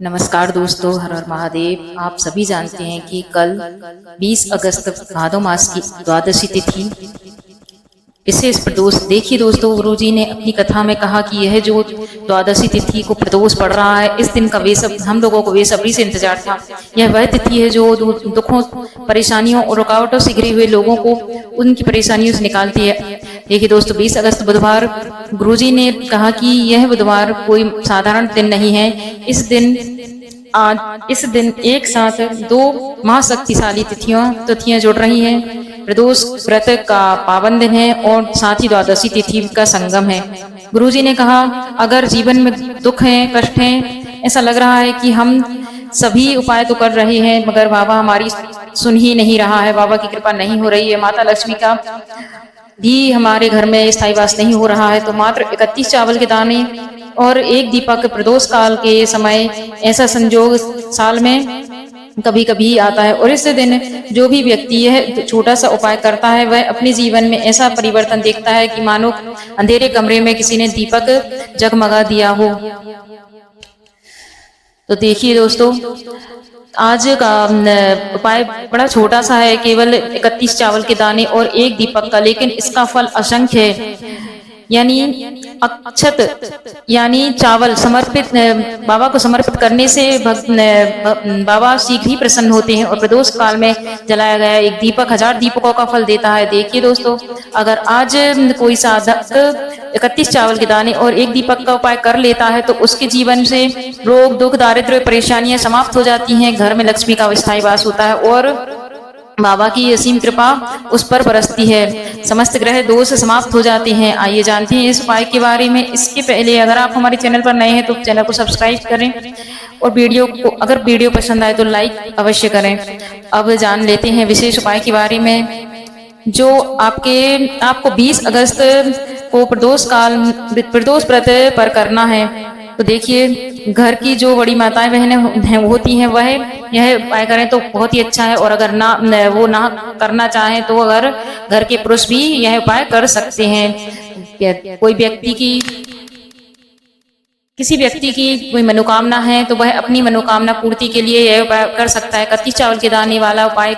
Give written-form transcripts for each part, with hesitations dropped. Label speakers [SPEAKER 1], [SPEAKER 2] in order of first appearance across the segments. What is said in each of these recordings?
[SPEAKER 1] नमस्कार दोस्तों, हर हर महादेव। आप सभी जानते हैं कि कल 20 अगस्त भादो मास की द्वादशी तिथि विशेष प्रदोष। देखिए दोस्तों, गुरुजी ने अपनी कथा में कहा कि यह जो द्वादशी तिथि को प्रदोष पड़ रहा है, इस दिन का हम लोगों को बेसब्री से इंतजार था। यह वह तिथि है जो दुखों, परेशानियों और रुकावटों से घिरे हुए लोगों को उनकी परेशानियों से निकालती है। देखिए दोस्तों, 20 अगस्त बुधवार, गुरुजी ने कहा कि यह बुधवार कोई साधारण दिन नहीं है। इस दिन एक साथ दो महाशक्तिशाली तिथियां जुड़ रही हैं। प्रदोष व्रत का पावन दिन है और साथ ही द्वादशी तिथि का संगम है। गुरुजी ने कहा, अगर जीवन में दुख है, कष्ट है, ऐसा लग रहा है कि हम सभी उपाय तो कर रहे हैं मगर बाबा हमारी सुन ही नहीं रहा है, बाबा की कृपा नहीं हो रही है, माता लक्ष्मी का भी हमारे घर में स्थायी वास नहीं हो रहा है, तो मात्र 31 चावल के दाने और एक दीपक प्रदोष काल के समय, ऐसा संजोग साल में कभी कभी आता है। और इस दिन जो भी व्यक्ति यह छोटा सा उपाय करता है, वह अपने जीवन में ऐसा परिवर्तन देखता है कि मानो अंधेरे कमरे में किसी ने दीपक जगमगा दिया हो। तो देखिए दोस्तों, आज का उपाय बड़ा छोटा सा है, केवल 31 चावल के दाने और एक दीपक का, लेकिन इसका फल असंख्य है। यानी अक्षत यानी चावल समर्पित, बाबा को समर्पित करने से बाबा शीघ्र ही प्रसन्न होते हैं। और प्रदोष काल में जलाया गया एक दीपक 1000 दीपकों का फल देता है। देखिए दोस्तों, अगर आज कोई साधक 31 चावल के दाने और एक दीपक का उपाय कर लेता है तो उसके जीवन से रोग, दुख, दारिद्र्य, परेशानियां समाप्त हो जाती हैं। घर में लक्ष्मी का स्थायी वास होता है और बाबा की असीम कृपा उस पर बरसती है। समस्त ग्रह दोष समाप्त हो जाते हैं। आइए जानते हैं इस उपाय के बारे में। इसके पहले अगर आप हमारे चैनल पर नए हैं तो चैनल को सब्सक्राइब करें और अगर वीडियो पसंद आए तो लाइक अवश्य करें। अब जान लेते हैं विशेष उपाय के बारे में, जो आपको 20 अगस्त को प्रदोष व्रत पर करना है। तो देखिए, घर की जो बड़ी माताएं बहनें होती हैं, वह यह उपाय करें तो बहुत ही अच्छा है। और अगर वो ना करना चाहें तो अगर घर के पुरुष भी यह उपाय कर सकते हैं। किसी व्यक्ति की कोई मनोकामना है तो वह अपनी मनोकामना पूर्ति के लिए यह उपाय कर सकता है। 31 चावल के दाने वाला उपाय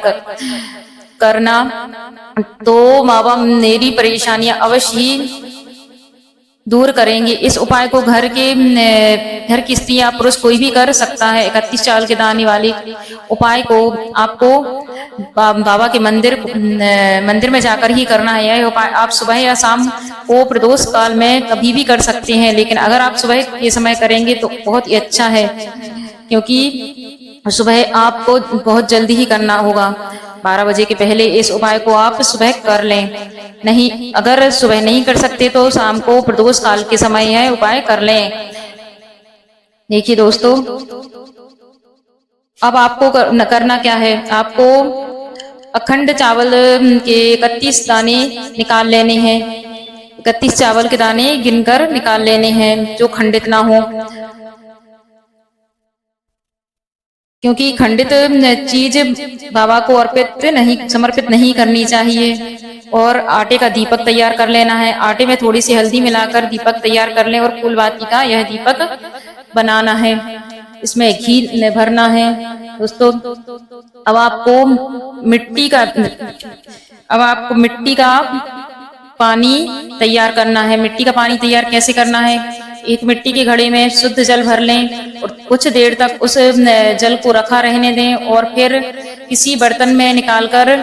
[SPEAKER 1] करना तो बाबा मेरी परेशानियां अवश्य ही दूर करेंगे। इस उपाय को घर की स्त्री या पुरुष कोई भी कर सकता है। 31 चावल के दाने वाले उपाय को आपको बाबा के मंदिर में जाकर ही करना है। यह उपाय आप सुबह या शाम को प्रदोष काल में कभी भी कर सकते हैं, लेकिन अगर आप सुबह के समय करेंगे तो बहुत ही अच्छा है, क्योंकि सुबह आपको बहुत जल्दी ही करना होगा। 12 बजे के पहले इस उपाय को आप सुबह कर लें। नहीं, अगर सुबह नहीं कर सकते तो शाम को प्रदोष काल के समय यह उपाय कर लें। देखिए दोस्तों, अब आपको करना क्या है। आपको अखंड चावल के 31 दाने निकाल लेने हैं। 31 चावल के दाने गिनकर निकाल लेने हैं, जो खंडित ना हो, क्योंकि खंडित चीज बाबा को समर्पित नहीं करनी चाहिए। और आटे का दीपक तैयार कर लेना है। आटे में थोड़ी सी हल्दी मिलाकर दीपक तैयार कर लें और फूलबाती का यह दीपक बनाना है। इसमें घी भरना है। दोस्तों, अब आपको मिट्टी का पानी तैयार करना है। मिट्टी का पानी तैयार कैसे करना है। एक मिट्टी के घड़े में शुद्ध जल भर लें और कुछ देर तक उस जल को रखा रहने दें और फिर किसी बर्तन में निकालकर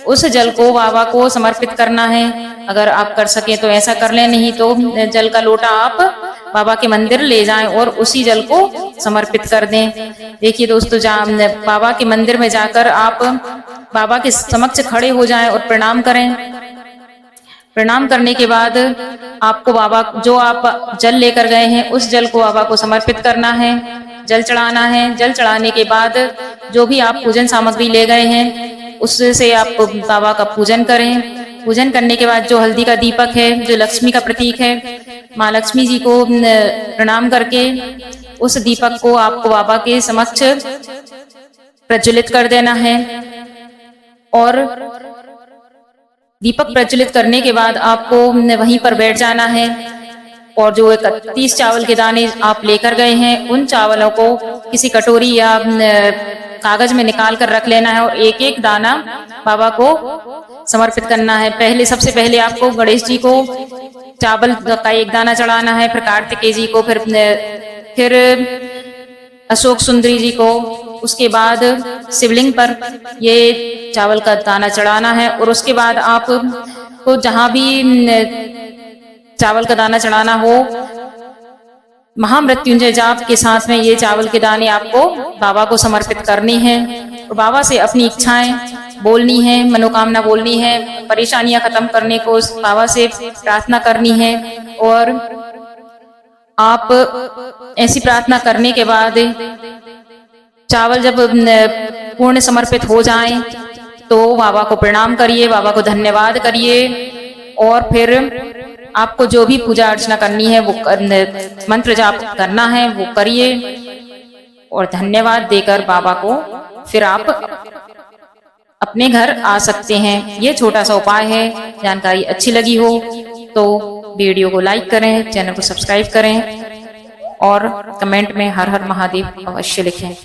[SPEAKER 1] उस जल को बाबा को समर्पित करना है। अगर आप कर सके तो ऐसा कर लें, नहीं तो जल का लोटा आप बाबा के मंदिर ले जाएं और उसी जल को समर्पित कर दें। देखिए दोस्तों, बाबा के मंदिर में जाकर आप बाबा के समक्ष खड़े हो जाएं और प्रणाम करें। प्रणाम करने के बाद आपको बाबा जो आप जल लेकर गए हैं उस जल को बाबा को समर्पित करना है, जल चढ़ाना है। जल चढ़ाने के बाद जो भी आप पूजन सामग्री ले गए हैं उससे आप बाबा का पूजन करें। पूजन करने के बाद जो हल्दी का दीपक है, जो लक्ष्मी का प्रतीक है, माँ लक्ष्मी जी को प्रणाम करके उस दीपक को आपको बाबा के समक्ष प्रज्वलित कर देना है। और दीपक प्रज्वलित करने के बाद आपको वहीं पर बैठ जाना है। और जो 31 चावल के दाने आप लेकर गए हैं उन चावलों को किसी कटोरी या कागज में निकाल कर रख लेना है और एक एक दाना बाबा को समर्पित करना है। पहले सबसे पहले आपको गणेश जी को चावल का एक दाना चढ़ाना है, फिर कार्तिकेय जी को, फिर अशोक सुंदरी जी को, उसके बाद शिवलिंग पर ये चावल का दाना चढ़ाना है। और उसके बाद आप को जहां भी चावल का दाना चढ़ाना हो, महामृत्युंजय जाप के साथ में ये चावल के दाने आपको बाबा को समर्पित करनी है। और बाबा से अपनी इच्छाएं बोलनी है, मनोकामना बोलनी है, परेशानियां खत्म करने को बाबा से प्रार्थना करनी है। और आप ऐसी प्रार्थना करने के बाद चावल जब पूर्ण समर्पित हो जाएं तो बाबा को प्रणाम करिए, बाबा को धन्यवाद करिए और फिर आपको जो भी पूजा अर्चना करनी है वो मंत्र जाप करना है वो करिए और धन्यवाद देकर बाबा को फिर आप अपने घर आ सकते हैं। ये छोटा सा उपाय है। जानकारी अच्छी लगी हो तो वीडियो को लाइक करें, चैनल को सब्सक्राइब करें और कमेंट में हर हर महादेव अवश्य लिखें।